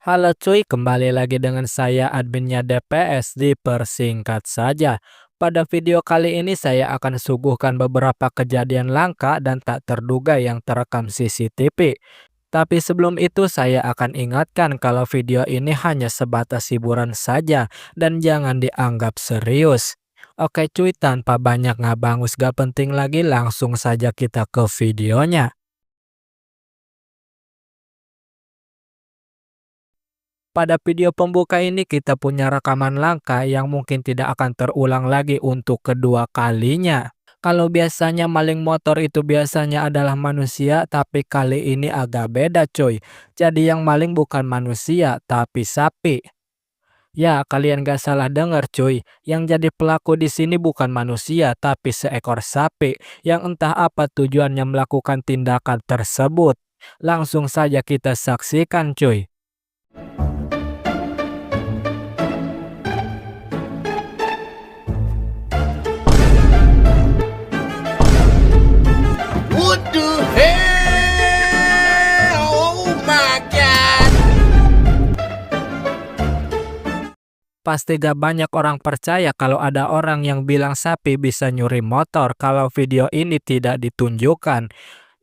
Halo cuy, kembali lagi dengan saya adminnya DPS di Persingkat Saja. Pada video kali ini saya akan suguhkan beberapa kejadian langka dan tak terduga yang terekam CCTV. Tapi sebelum itu saya akan ingatkan kalau video ini hanya sebatas hiburan saja dan jangan dianggap serius. Oke cuy, tanpa banyak ngabangus gak penting lagi langsung saja kita ke videonya. Pada video pembuka ini kita punya rekaman langka yang mungkin tidak akan terulang lagi untuk kedua kalinya. Kalau biasanya maling motor itu biasanya adalah manusia, tapi kali ini agak beda coy. Jadi yang maling bukan manusia, tapi sapi. Ya, kalian gak salah dengar cuy. Yang jadi pelaku di sini bukan manusia, tapi seekor sapi yang entah apa tujuannya melakukan tindakan tersebut. Langsung saja kita saksikan cuy. What the hell? Oh my god! Pasti gak banyak orang percaya kalau ada orang yang bilang sapi bisa nyuri motor kalau video ini tidak ditunjukkan.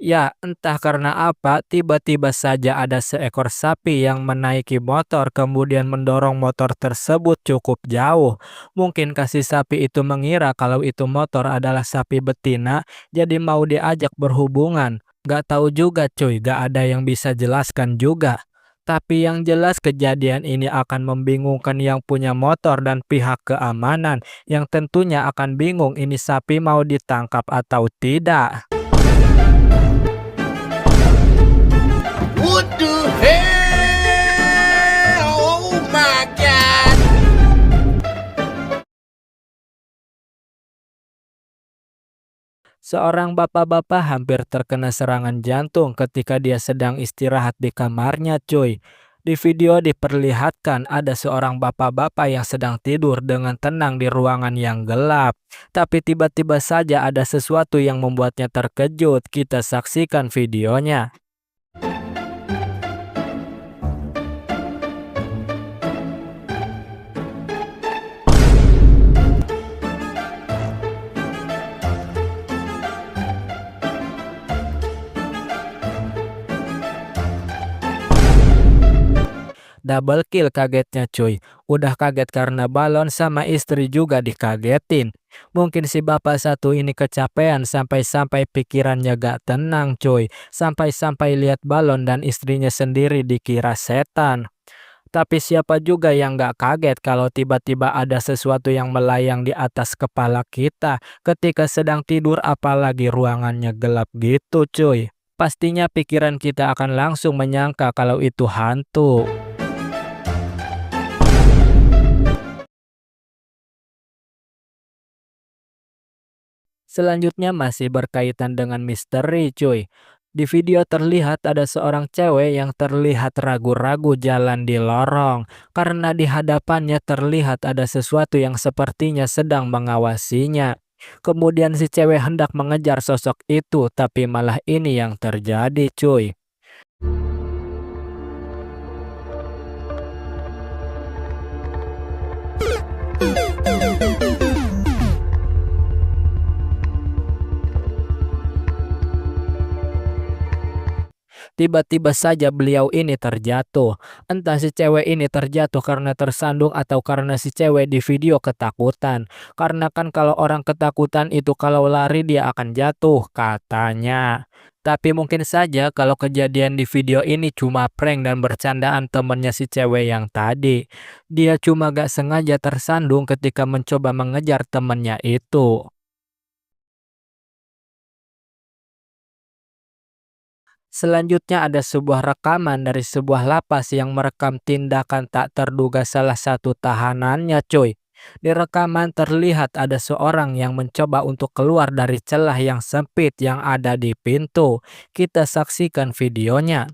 Ya, entah karena apa, tiba-tiba saja ada seekor sapi yang menaiki motor kemudian mendorong motor tersebut cukup jauh. Mungkin kasih sapi itu mengira kalau itu motor adalah sapi betina, jadi mau diajak berhubungan. Gak tahu juga cuy, gak ada yang bisa jelaskan juga. Tapi yang jelas kejadian ini akan membingungkan yang punya motor dan pihak keamanan yang tentunya akan bingung ini sapi mau ditangkap atau tidak. What the hell? Oh my god! Seorang bapak-bapak hampir terkena serangan jantung ketika dia sedang istirahat di kamarnya cuy. Di video diperlihatkan ada seorang bapak-bapak yang sedang tidur dengan tenang di ruangan yang gelap. Tapi tiba-tiba saja ada sesuatu yang membuatnya terkejut. Kita saksikan videonya. Double kill kagetnya cuy. Udah kaget karena balon sama istri juga dikagetin. Mungkin si bapak satu ini kecapean sampai-sampai pikirannya gak tenang cuy. Sampai-sampai lihat balon dan istrinya sendiri dikira setan. Tapi siapa juga yang gak kaget kalau tiba-tiba ada sesuatu yang melayang di atas kepala kita ketika sedang tidur apalagi ruangannya gelap gitu cuy. Pastinya pikiran kita akan langsung menyangka kalau itu hantu. Selanjutnya masih berkaitan dengan misteri cuy. Di video terlihat ada seorang cewek yang terlihat ragu-ragu jalan di lorong karena di hadapannya terlihat ada sesuatu yang sepertinya sedang mengawasinya. Kemudian si cewek hendak mengejar sosok itu tapi malah ini yang terjadi cuy. Tiba-tiba saja beliau ini terjatuh. Entah si cewek ini terjatuh karena tersandung atau karena si cewek di video ketakutan. Karena kan kalau orang ketakutan itu kalau lari dia akan jatuh katanya. Tapi mungkin saja kalau kejadian di video ini cuma prank dan bercandaan temennya si cewek yang tadi. Dia cuma gak sengaja tersandung ketika mencoba mengejar temennya itu. Selanjutnya ada sebuah rekaman dari sebuah lapas yang merekam tindakan tak terduga salah satu tahanannya cuy. Di rekaman terlihat ada seorang yang mencoba untuk keluar dari celah yang sempit yang ada di pintu. Kita saksikan videonya.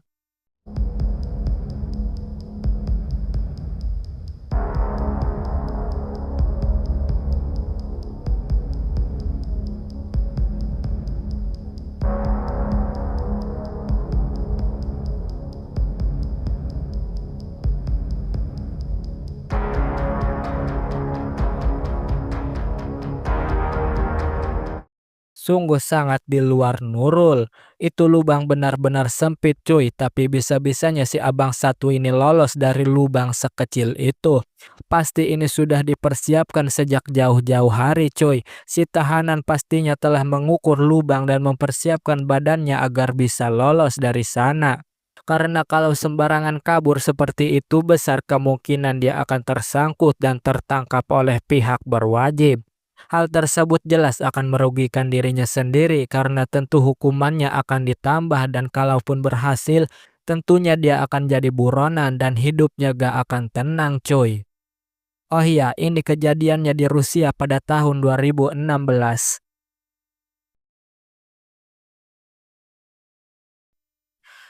Sungguh sangat di luar nurul. Itu lubang benar-benar sempit cuy, tapi bisa-bisanya si abang satu ini lolos dari lubang sekecil itu. Pasti ini sudah dipersiapkan sejak jauh-jauh hari cuy. Si tahanan pastinya telah mengukur lubang dan mempersiapkan badannya agar bisa lolos dari sana. Karena kalau sembarangan kabur seperti itu besar kemungkinan dia akan tersangkut dan tertangkap oleh pihak berwajib. Hal tersebut jelas akan merugikan dirinya sendiri karena tentu hukumannya akan ditambah dan kalaupun berhasil, tentunya dia akan jadi buronan dan hidupnya gak akan tenang cuy. Oh iya, ini kejadiannya di Rusia pada tahun 2016.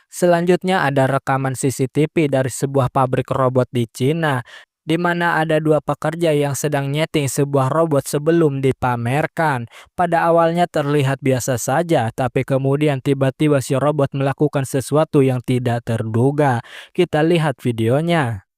Selanjutnya ada rekaman CCTV dari sebuah pabrik robot di Cina, di mana ada dua pekerja yang sedang nyeting sebuah robot sebelum dipamerkan. Pada awalnya terlihat biasa saja, tapi kemudian tiba-tiba si robot melakukan sesuatu yang tidak terduga. Kita lihat videonya.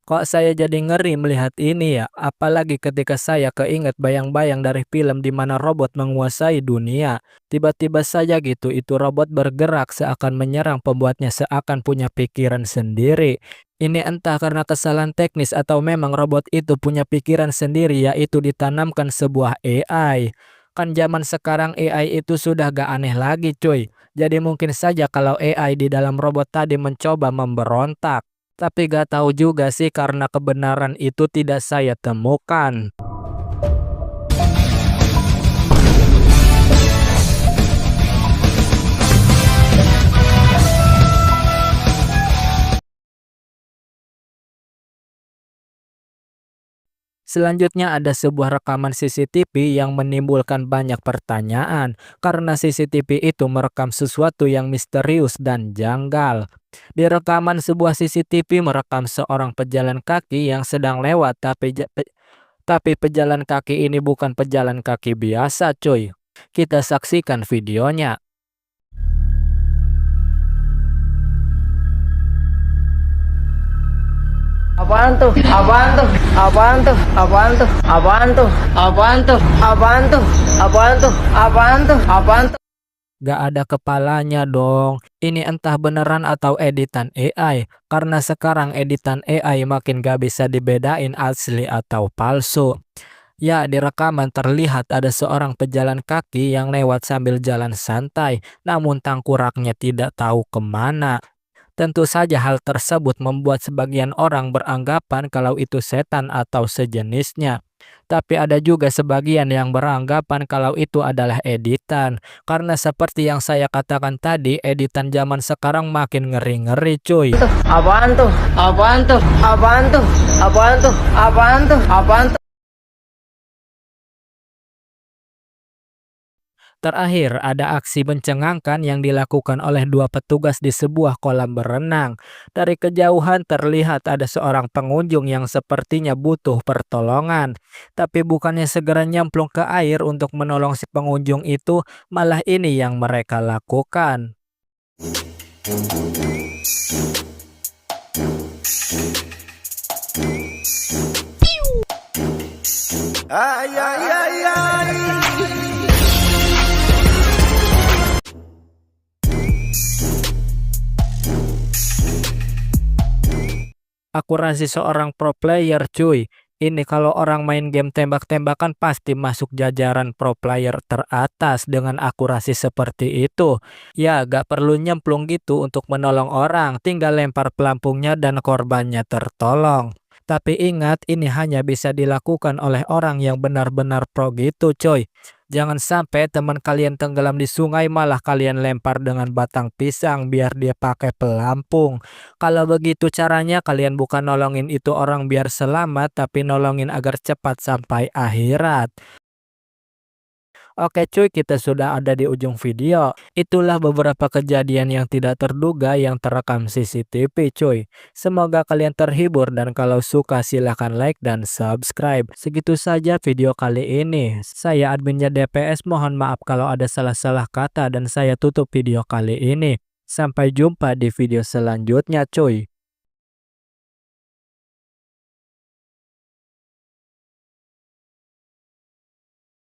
Kok saya jadi ngeri melihat ini ya, apalagi ketika saya keinget bayang-bayang dari film di mana robot menguasai dunia. Tiba-tiba saja gitu itu robot bergerak seakan menyerang pembuatnya seakan punya pikiran sendiri. Ini entah karena kesalahan teknis atau memang robot itu punya pikiran sendiri yaitu ditanamkan sebuah AI. Kan zaman sekarang AI itu sudah gak aneh lagi cuy. Jadi mungkin saja kalau AI di dalam robot tadi mencoba memberontak. Tapi gak tahu juga sih karena kebenaran itu tidak saya temukan. Selanjutnya ada sebuah rekaman CCTV yang menimbulkan banyak pertanyaan karena CCTV itu merekam sesuatu yang misterius dan janggal. Di rekaman sebuah CCTV merekam seorang pejalan kaki yang sedang lewat tapi pejalan kaki ini bukan pejalan kaki biasa cuy. Kita saksikan videonya. Apaan tuh? Apaan tuh? Apaan tuh? Apaan tuh? Apaan tuh? Apaan tuh? Apaan tuh? Apaan tuh? Apaan tuh? Apaan tuh? Gak ada kepalanya dong. Ini entah beneran atau editan AI. Karena sekarang editan AI makin gak bisa dibedain asli atau palsu. Ya, di rekaman terlihat ada seorang pejalan kaki yang lewat sambil jalan santai. Namun tangkuraknya tidak tahu kemana. Tentu saja hal tersebut membuat sebagian orang beranggapan kalau itu setan atau sejenisnya. Tapi ada juga sebagian yang beranggapan kalau itu adalah editan. Karena seperti yang saya katakan tadi, editan zaman sekarang makin ngeri-ngeri cuy. Apaan tuh? Apaan tuh? Apaan tuh? Apaan tuh? Apaan tuh? Apaan tuh? Terakhir, ada aksi mencengangkan yang dilakukan oleh dua petugas di sebuah kolam berenang. Dari kejauhan terlihat ada seorang pengunjung yang sepertinya butuh pertolongan. Tapi bukannya segera nyemplung ke air untuk menolong si pengunjung itu, malah ini yang mereka lakukan. Ay, ay, ay, ay. Akurasi seorang pro player cuy. Ini kalau orang main game tembak-tembakan pasti masuk jajaran pro player teratas dengan akurasi seperti itu. Ya gak perlu nyemplung gitu untuk menolong orang, tinggal lempar pelampungnya dan korbannya tertolong. Tapi ingat ini hanya bisa dilakukan oleh orang yang benar-benar pro gitu coy. Jangan sampai teman kalian tenggelam di sungai malah kalian lempar dengan batang pisang biar dia pakai pelampung. Kalau begitu caranya kalian bukan nolongin itu orang biar selamat tapi nolongin agar cepat sampai akhirat. Oke cuy, kita sudah ada di ujung video. Itulah beberapa kejadian yang tidak terduga yang terekam CCTV cuy. Semoga kalian terhibur dan kalau suka silahkan like dan subscribe. Segitu saja video kali ini. Saya adminnya DPS, mohon maaf kalau ada salah-salah kata dan saya tutup video kali ini. Sampai jumpa di video selanjutnya cuy.